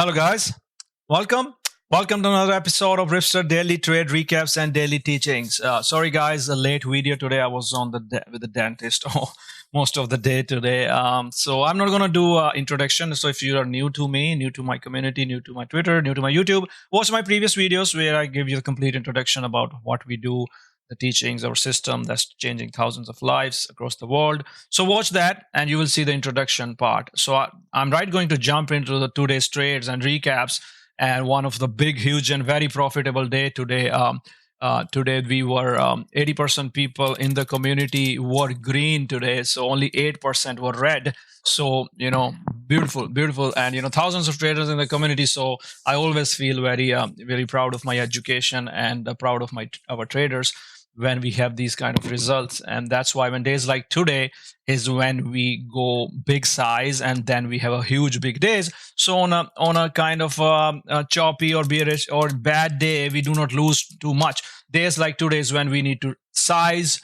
Hello, guys. Welcome. Welcome to another episode of Ripster Daily Trade Recaps and Daily Teachings. Sorry, guys, a late video today. I was on with the dentist most of the day today. So I'm not going to do an introduction. So if you are new to me, new to my community, new to my Twitter, new to my YouTube, watch my previous videos where I give you a complete introduction about what we do, the teachings, our system that's changing thousands of lives across the world. So watch that and you will see the introduction part. So I'm going to jump into the today's trades and recaps. And one of the big, huge, and very profitable day today. Today we were 80% people in the community were green today, so only 8% were red. So beautiful, beautiful, and thousands of traders in the community. So I always feel very proud of my education and proud of our traders when we have these kind of results. And that's why when days like today is when we go big size, and then we have a huge big days. So on a kind of choppy or bearish or bad day, we do not lose too much. Days like today is when we need to size,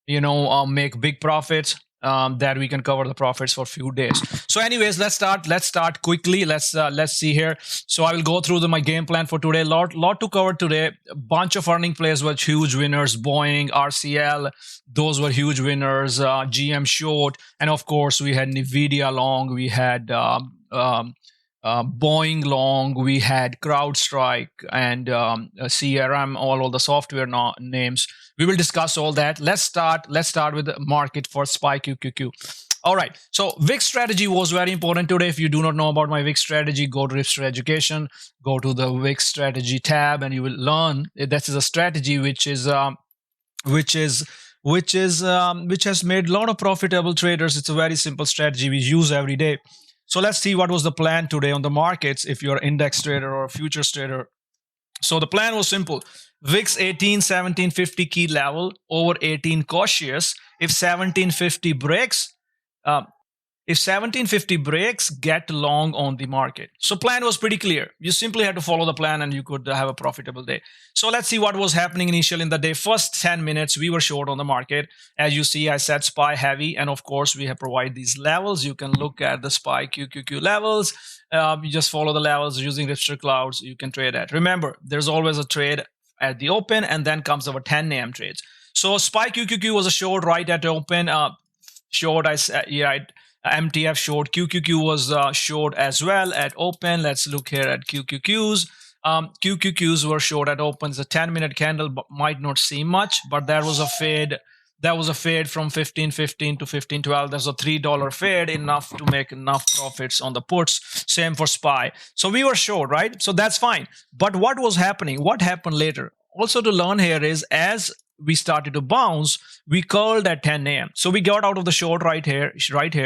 make big profits, that we can cover the profits for a few days. So anyways, let's start quickly. Let's see here. So I will go through my game plan for today. Lot to cover today. A bunch of earning plays were huge winners. Boeing, RCL, those were huge winners. GM short, and of course we had NVDA long, we had Boeing long, we had CrowdStrike, and CRM, all the software names. We will discuss all that. Let's start with the market for SPY QQQ. All right. So VIX strategy was very important today. If you do not know about my VIX strategy, go to Ripster Education, go to the VIX strategy tab, and you will learn this is a strategy which has made a lot of profitable traders. It's a very simple strategy we use every day. So let's see what was the plan today on the markets if you're an index trader or a futures trader. So the plan was simple. VIX 1750 key level, over 18 cautious. If 1750 breaks, get long on the market. So plan was pretty clear. You simply had to follow the plan and you could have a profitable day. So let's see what was happening initially in the day. First 10 minutes, we were short on the market. As you see, I said SPY heavy. And of course, we have provided these levels. You can look at the SPY QQQ levels. You just follow the levels using Ripster Clouds. You can trade at. Remember, there's always a trade at the open, and then comes our 10 a.m. trades. So SPY QQQ was a short right at open. Short, I said, yeah, MTF short. QQQ was short as well at open. Let's look here at QQQs. QQQs were short at open. The 10-minute candle might not seem much, but there was a fade. That was a fade from 15.15 to 15.12. There's a $3 fade, enough to make enough profits on the puts. Same for SPY. So we were short, right? So that's fine. But what was happening? What happened later? Also to learn here is as we started to bounce, we curled at 10 a.m. So we got out of the short right here.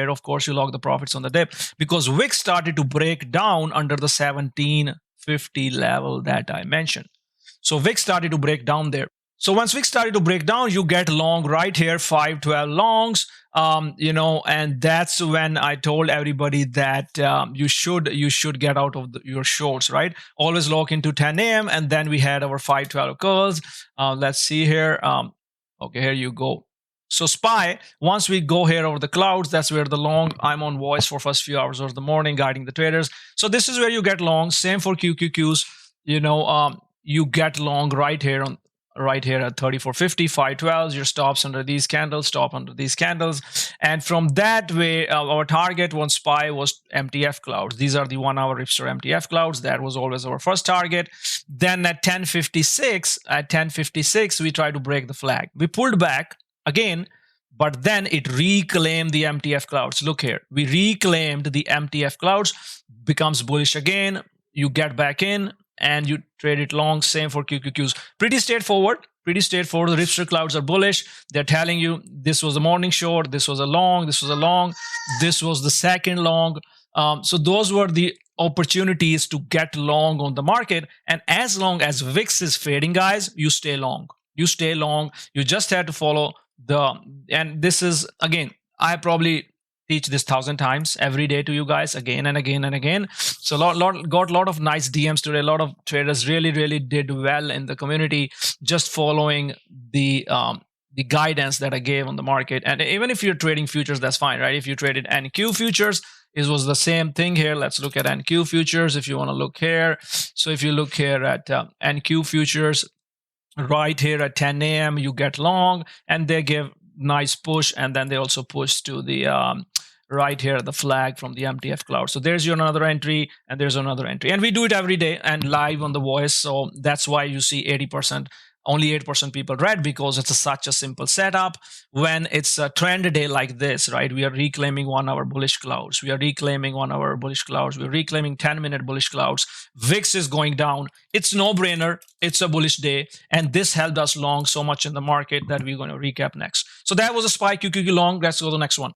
Of course, you log the profits on the dip because VIX started to break down under the 1750 level that I mentioned. So VIX started to break down there. So once VIX started to break down, you get long right here, 512 longs, and that's when I told everybody that you should get out of your shorts, right? Always lock into 10 a.m. and then we had our 512 curls. Let's see here. Okay, here you go. So SPY, once we go here over the clouds, that's where the long, I'm on voice for first few hours of the morning guiding the traders. So this is where you get long. Same for QQQs. You get long right here at 34.50, 512s, your stops under these candles, stop under these candles. And from that way, our target on SPY was MTF clouds. These are the 1 hour Ripster MTF clouds. That was always our first target. Then at 10.56, we tried to break the flag. We pulled back again, but then it reclaimed the MTF clouds. Look here, we reclaimed the MTF clouds, becomes bullish again. You get back in and you trade it long. Same for QQQs. Pretty straightforward. The Ripster clouds are bullish. They're telling you this was a morning short, this was a long, this was a long, this was the second long. So those were the opportunities to get long on the market. And as long as VIX is fading, guys, you stay long. You just have to follow and this is, again, I probably teach this 1,000 times every day to you guys, again and again and again. So got a lot of nice DMs today. A lot of traders really did well in the community, just following the guidance that I gave on the market. And even if you're trading futures, that's fine, right? If you traded NQ futures, It was the same thing here. Let's look at NQ futures if you want to look here. So if you look here at NQ futures, right here at 10 a.m. you get long, and they give nice push, and then they also push to the right here the flag from the MTF cloud. So there's your another entry, and there's another entry, and we do it every day and live on the voice. So that's why you see 80%, only 8% people read, because it's such a simple setup. When it's a trend day like this, right, we are reclaiming 1 hour bullish clouds, we are reclaiming 1 hour bullish clouds, we're reclaiming 10-minute bullish clouds, VIX is going down, it's no brainer, it's a bullish day, and this helped us long so much in the market that we're going to recap next. So that was a SPY QQQ long. Let's go to the next one.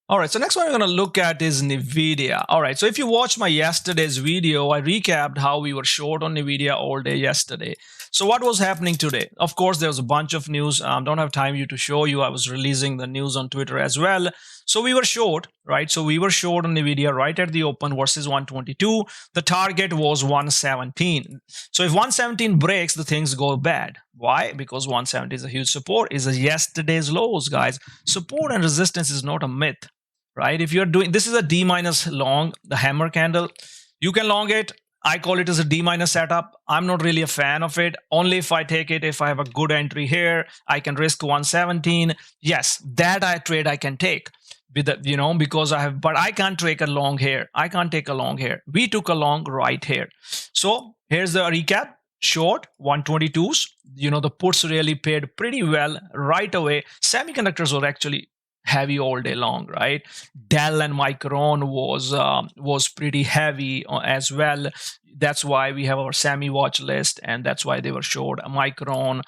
All right, so next one we're going to look at is NVIDIA. All right, so if you watch my yesterday's video, I recapped how we were short on NVIDIA all day yesterday. So what was happening today? Of course, there was a bunch of news. Don't have time to show you. I was releasing the news on Twitter as well. So we were short, right? So we were short on NVIDIA right at the open versus 122. The target was 117. So if 117 breaks, the things go bad. Why? Because 170 is a huge support. Is yesterday's lows, guys. Support and resistance is not a myth. Right? If you're doing, this is a D minus long, the hammer candle, you can long it. I call it as a D minus setup. I'm not really a fan of it. Only if I take it, if I have a good entry here, I can risk 117. Yes, that trade I can take with the, because I have, but I can't take a long here. I can't take a long here. We took a long right here. So here's the recap. Short 122s, the puts really paid pretty well right away. Semiconductors were actually heavy all day long, right? DELL and Micron was pretty heavy as well. That's why we have our semi watch list, and that's why they were short. Micron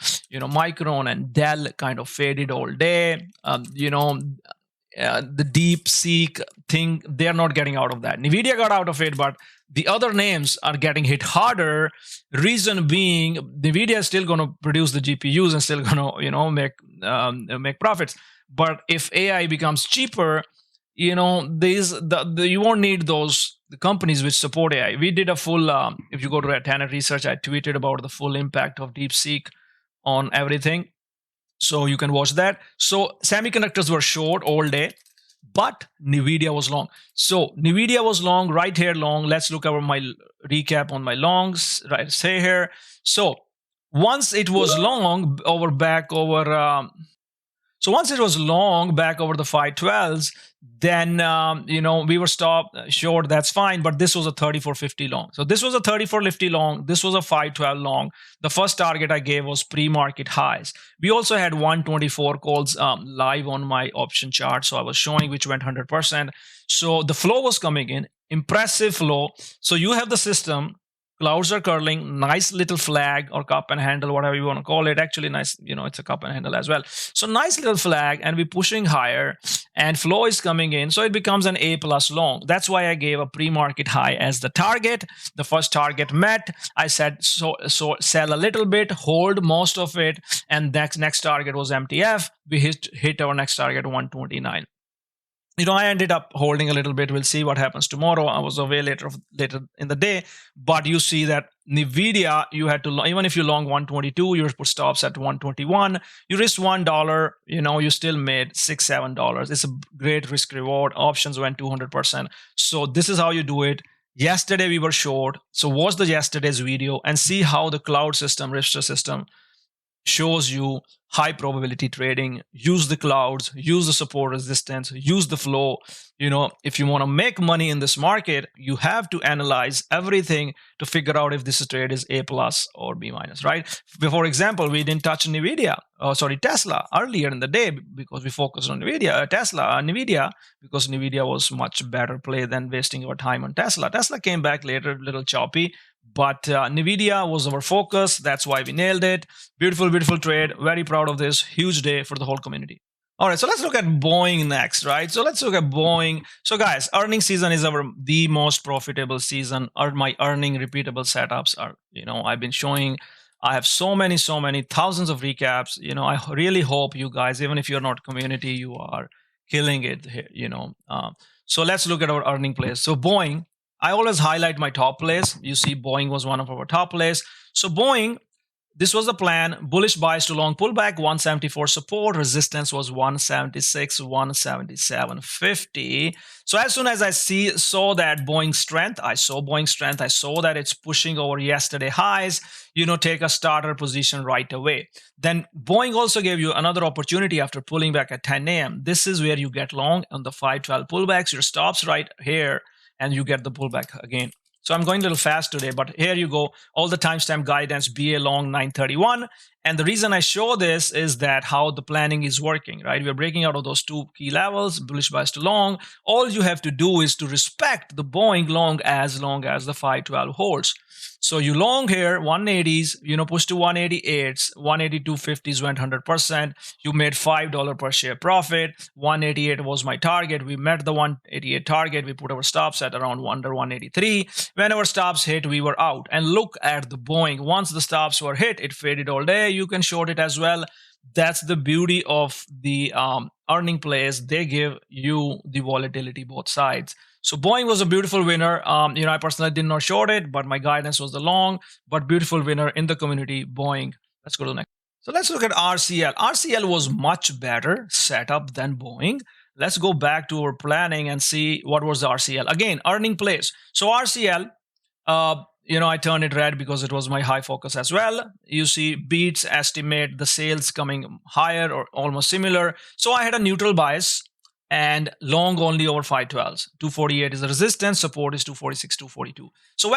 and DELL kind of faded all day. The deep seek thing, they're not getting out of that. NVIDIA got out of it, but the other names are getting hit harder. Reason being, NVIDIA is still going to produce the GPUs and still going to make profits. But if AI becomes cheaper, you won't need those companies which support AI. We did a full, if you go to Tenet Research, I tweeted about the full impact of DeepSeek on everything. So you can watch that. So semiconductors were short all day, but NVIDIA was long. So NVIDIA was long, right here long. Let's look over my recap on my longs, right, say here. So once it was long So once it was long back over the 512s, then, we were stopped short. That's fine. But this was a 3450 long. So this was a 3450 long. This was a 512 long. The first target I gave was pre-market highs. We also had 124 calls live on my option chart. So I was showing which went 100%. So the flow was coming in. Impressive flow. So you have the system. Clouds are curling, nice little flag or cup and handle, whatever you want to call it. Actually, nice, it's a cup and handle as well. So nice little flag, and we're pushing higher, and flow is coming in. So it becomes an A+ long. That's why I gave a pre-market high as the target. The first target met. I said, so sell a little bit, hold most of it, and next target was MTF. We hit our next target 129. I ended up holding a little bit. We'll see what happens tomorrow. I was away later in the day, but you see that NVIDIA, you had to, even if you long 122, you put stops at 121, you risked $1, you still made $6-7. It's a great risk reward. Options went 200%. So this is how you do it. Yesterday we were short. So watch the yesterday's video and see how the cloud system, Ripster system, shows you high probability trading. Use the clouds, use the support resistance, use the flow. If you want to make money in this market, you have to analyze everything to figure out if this trade is A+ or B-, right? For example, we didn't touch Tesla earlier in the day because we focused on NVIDIA, because NVIDIA was much better play than wasting our time on Tesla. Tesla came back later, a little choppy, but NVIDIA was our focus. That's why we nailed it. Beautiful, beautiful trade. Very proud of this. Huge day for the whole community. All right, so let's look at Boeing next, right? So let's look at Boeing. So guys, earnings season is the most profitable season. My earning repeatable setups are, I've been showing. I have so many thousands of recaps. I really hope you guys, even if you're not community, you are killing it here, So let's look at our earning plays. So Boeing, I always highlight my top plays. You see Boeing was one of our top plays. So Boeing, this was the plan. Bullish bias to long pullback, 174 support, resistance was 176, 177.50. So as soon as I saw that Boeing strength, I saw that it's pushing over yesterday highs, take a starter position right away. Then Boeing also gave you another opportunity after pulling back at 10 a.m. This is where you get long on the 512 pullbacks, your stops right here, and you get the pullback again. So I'm going a little fast today, but here you go. All the timestamp guidance, BA long 931. And the reason I show this is that how the planning is working, right? We're breaking out of those two key levels, bullish bias to long. All you have to do is to respect the Boeing long as the 512 holds. So you long here, 180s, push to 188s, 182.50s went 100%. You made $5 per share profit. 188 was my target. We met the 188 target. We put our stops at around under 183. When our stops hit, we were out. And look at the Boeing. Once the stops were hit, it faded all day. You can short it as well. That's the beauty of the earning plays. They give you the volatility both sides. So Boeing was a beautiful winner. I personally did not short it, but my guidance was the long, but beautiful winner in the community, Boeing. Let's go to the next. So let's look at RCL. RCL was much better setup than Boeing. Let's go back to our planning and see what was the RCL. Again, earning plays. So RCL, I turned it red because it was my high focus as well. You see beats estimate the sales coming higher or almost similar. So I had a neutral bias and long only over 512s. 248 is the resistance, support is 246, 242. So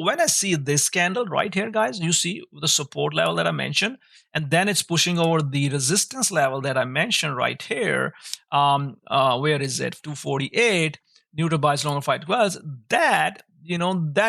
when I see this candle right here, guys, you see the support level that I mentioned, and then it's pushing over the resistance level that I mentioned right here. Where is it? 248, neutral bias long over 512s. That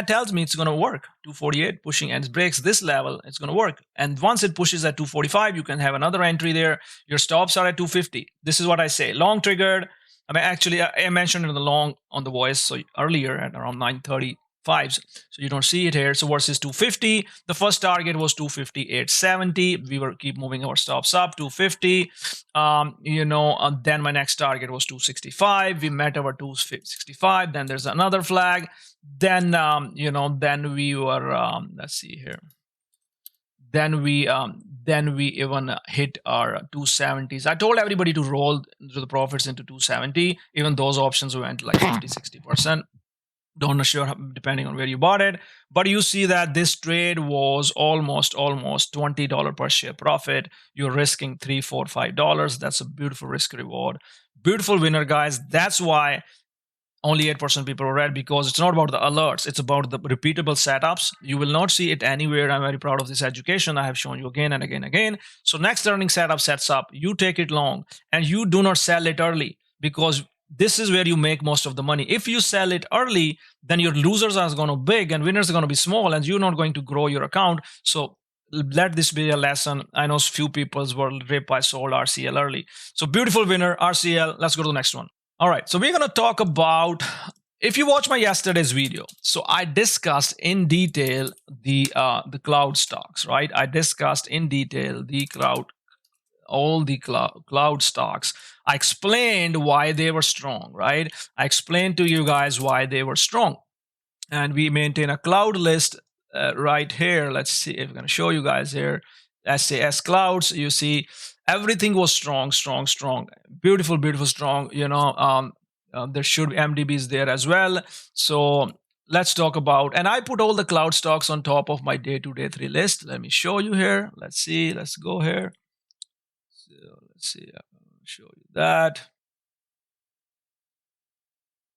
tells me it's going to work. 248 pushing and it breaks this level, it's going to work. And once it pushes at 245, you can have another entry there. Your stops are at 250. This is what I say. Long triggered. I mentioned in the long on the voice so earlier at around 9:35. So you don't see it here. So versus 250, the first target was 258.70. We will keep moving our stops up 250. Then my next target was 265. We met our 265. Then there's another flag. Then then we were let's see here. Then we even hit our 270s. I told everybody to roll the profits into 270. Even those options went like 50-60%. Don't sure depending on where you bought it, but you see that this trade was almost $20 per share profit. You're risking $3, $4, $5. That's a beautiful risk reward. Beautiful winner, guys. That's why only 8% people were red, because it's not about the alerts. It's about the repeatable setups. You will not see it anywhere. I'm very proud of this education. I have shown you again and again and again. So next earning setup sets up. You take it long and you do not sell it early, because this is where you make most of the money. If you sell it early, then your losers are going to be big and winners are going to be small, and you're not going to grow your account. So let this be a lesson. I know few people were ripped by sold RCL early. So beautiful winner, RCL. Let's go to the next one. All right. So we're going to talk about, if you watch my yesterday's video, so I discussed in detail the cloud stocks, right? I discussed in detail all the cloud stocks. I explained why they were strong, right? I explained to you guys why they were strong. And we maintain a cloud list right here. Let's see if I'm going to show you guys here. SAS clouds, you see everything was strong. Beautiful, strong. There should be MDBs there as well. So let's talk about, and I put all the cloud stocks on top of my day 2, day 3 list. Let me show you here. Let's see. Let's go here. So let's see. I'll show you that.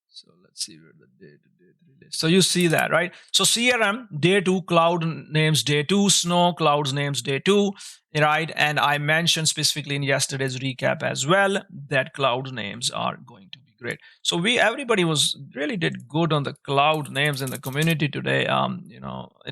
So let's see where the day to day 3 list. So you see that, right? So CRM day 2, cloud names day 2, Snow clouds names day 2, right? And I mentioned specifically in yesterday's recap as well that cloud names are going to be great. So everybody really did good on the cloud names in the community today. I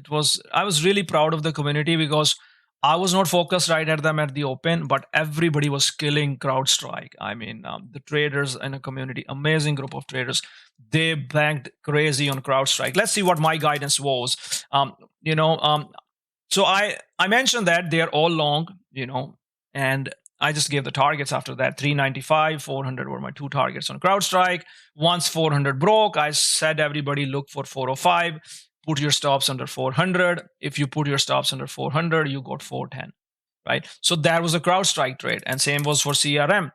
was really proud of the community, because I was not focused right at them at the open, but everybody was killing CrowdStrike. I mean, the traders in a community, amazing group of traders, they banked crazy on CrowdStrike. Let's see what my guidance was. So I mentioned that they are all long, and I just gave the targets after that. 395, 400 were my 2 targets on CrowdStrike. Once 400 broke, I said everybody look for 405. put your stops under 400. If you put your stops under 400, you got 410, right? So that was a CrowdStrike trade, and same was for CRM.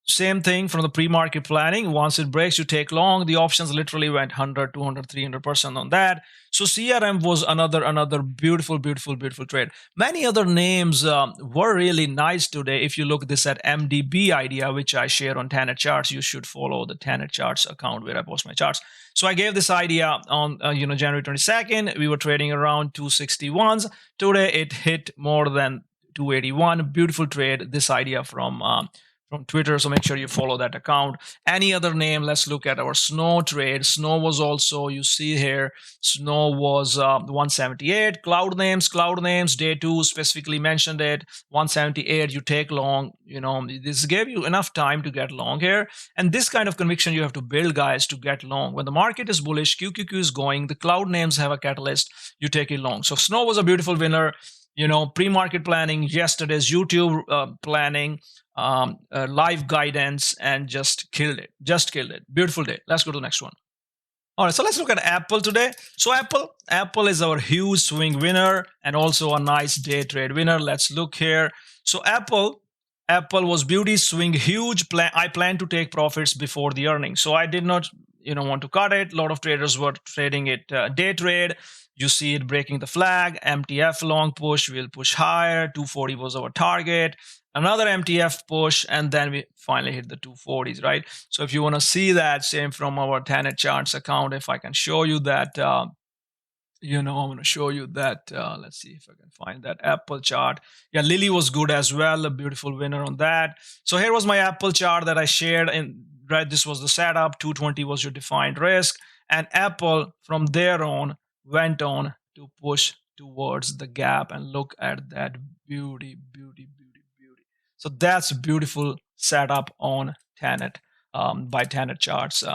Same thing from the pre-market planning. Once it breaks, you take long. The options literally went 100, 200, 300% on that. So CRM was another beautiful trade. Many other names were really nice today. If you look this at MDB idea, which I share on Tannet Charts, you should follow the Tannet Charts account where I post my charts. So I gave this idea on January 22nd. We were trading around 261s. Today it hit more than 281. Beautiful trade. This idea from Twitter, so make sure you follow that account. Any other name? Let's look at our Snow trade. Snow was also, you see here, Snow was 178. Cloud names, day two specifically mentioned it. 178, you take long. This gave you enough time to get long here. And this kind of conviction you have to build, guys, to get long. When the market is bullish, QQQ is going, the cloud names have a catalyst, you take it long. So Snow was a beautiful winner. Pre-market planning, yesterday's YouTube planning, live guidance, and just killed it. Beautiful day. Let's go to the next one. All right, so let's look at Apple today. So Apple is our huge swing winner and also a nice day trade winner. Let's look here. So Apple was beauty swing, huge plan. I plan to take profits before the earnings, so I did not want to cut it. A lot of traders were trading it day trade. You see it breaking the flag. MTF long push, will push higher. 240 was our target. Another MTF push, and then we finally hit the 240s, right? So if you want to see that, same from our Tannet Charts account, if I can show you that, I'm going to show you that. Let's see if I can find that Apple chart. Yeah, Lily was good as well, a beautiful winner on that. So here was my Apple chart that I shared, and right, this was the setup. 220 was your defined risk, and Apple from there on went on to push towards the gap, and look at that beauty. So that's a beautiful setup on Tannet by Tannet Charts.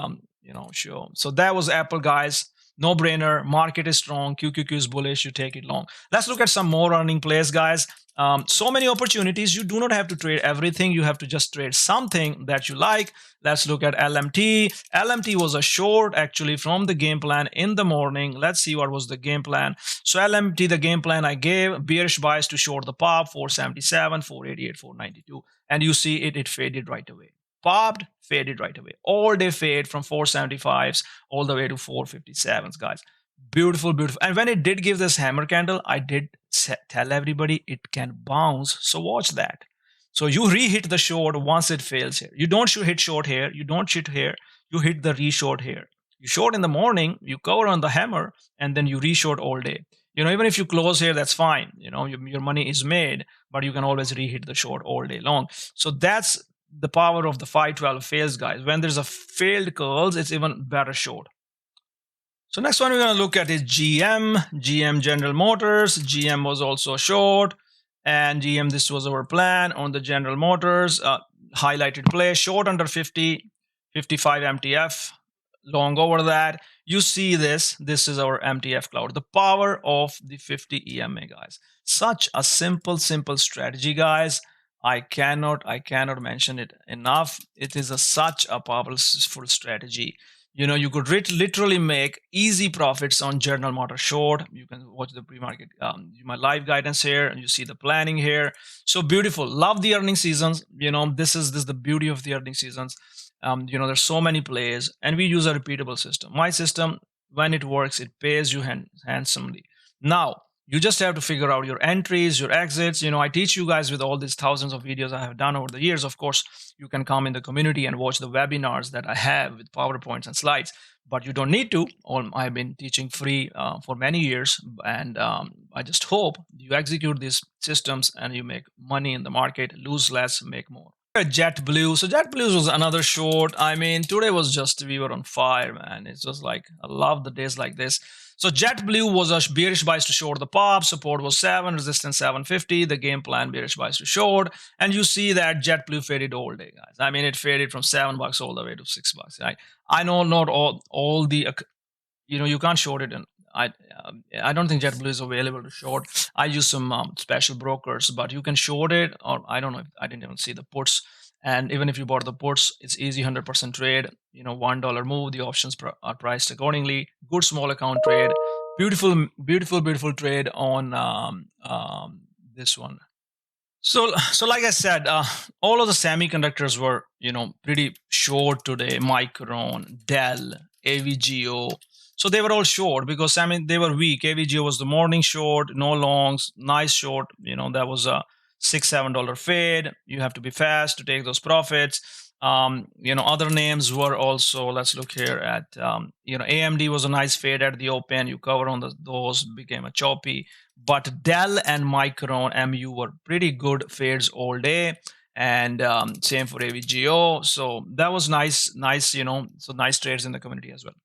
Show. So that was Apple, guys. No brainer. Market is strong. QQQ is bullish. You take it long. Let's look at some more earning plays, guys. So many opportunities. You do not have to trade everything. You have to just trade something that you like. Let's look at LMT. LMT was a short actually from the game plan in the morning. Let's see what was the game plan. So LMT, the game plan I gave, bearish bias to short the pop, 477, 488, 492. And you see it faded right away. Popped, faded right away. All day fade from 475s all the way to 457s, guys. Beautiful. And when it did give this hammer candle, I did tell everybody it can bounce. So watch that. So you reheat the short once it fails here. You don't hit short here. You don't hit here. You hit the reshort here. You short in the morning, you cover on the hammer, and then you reshort all day. Even if you close here, that's fine. Your money is made, but you can always reheat the short all day long. So that's the power of the 512 fails, guys. When there's a failed curls, it's even better short. So next one we're going to look at is GM General Motors. GM was also short, and GM, this was our plan on the General Motors. Highlighted play, short under 50, 55 MTF, long over that. You see this is our MTF cloud, the power of the 50 EMA, guys. Such a simple strategy, guys. I cannot mention it enough. It is such a powerful strategy. You could literally make easy profits on General Motors short. You can watch the pre-market, my live guidance here, and you see the planning here. So beautiful. Love the earning seasons. This is the beauty of the earning seasons. There's so many plays, and we use a repeatable system. My system, when it works, it pays you handsomely. Now, you just have to figure out your entries, your exits. I teach you guys with all these thousands of videos I have done over the years. Of course, you can come in the community and watch the webinars that I have with PowerPoints and slides, but you don't need to. I've been teaching free for many years, and I just hope you execute these systems and you make money in the market, lose less, make more. JetBlue. So JetBlue was another short. Today was just, we were on fire, man. It's just like, I love the days like this. So JetBlue was a bearish bias to short the pop. Support was 7, resistance 750. The game plan bearish bias to short. And you see that JetBlue faded all day, guys. It faded from $7 all the way to $6. Right? I know not all the, you can't short it. And I don't think JetBlue is available to short. I use some special brokers, but you can short it, or I don't know. I didn't even see the puts. And even if you bought the puts, it's easy 100% trade. $1 move, the options are priced accordingly. Good small account trade. Beautiful trade on this one. So like I said, all of the semiconductors were, pretty short today. Micron, Dell, AVGO. So they were all short because they were weak. AVGO was the morning short, no longs, nice short. That was a $6-7 fade. You have to be fast to take those profits. Other names were also. Let's look here at AMD was a nice fade at the open. You cover on those, became a choppy. But Dell and Micron MU were pretty good fades all day, and same for AVGO. So that was nice. So nice trades in the community as well.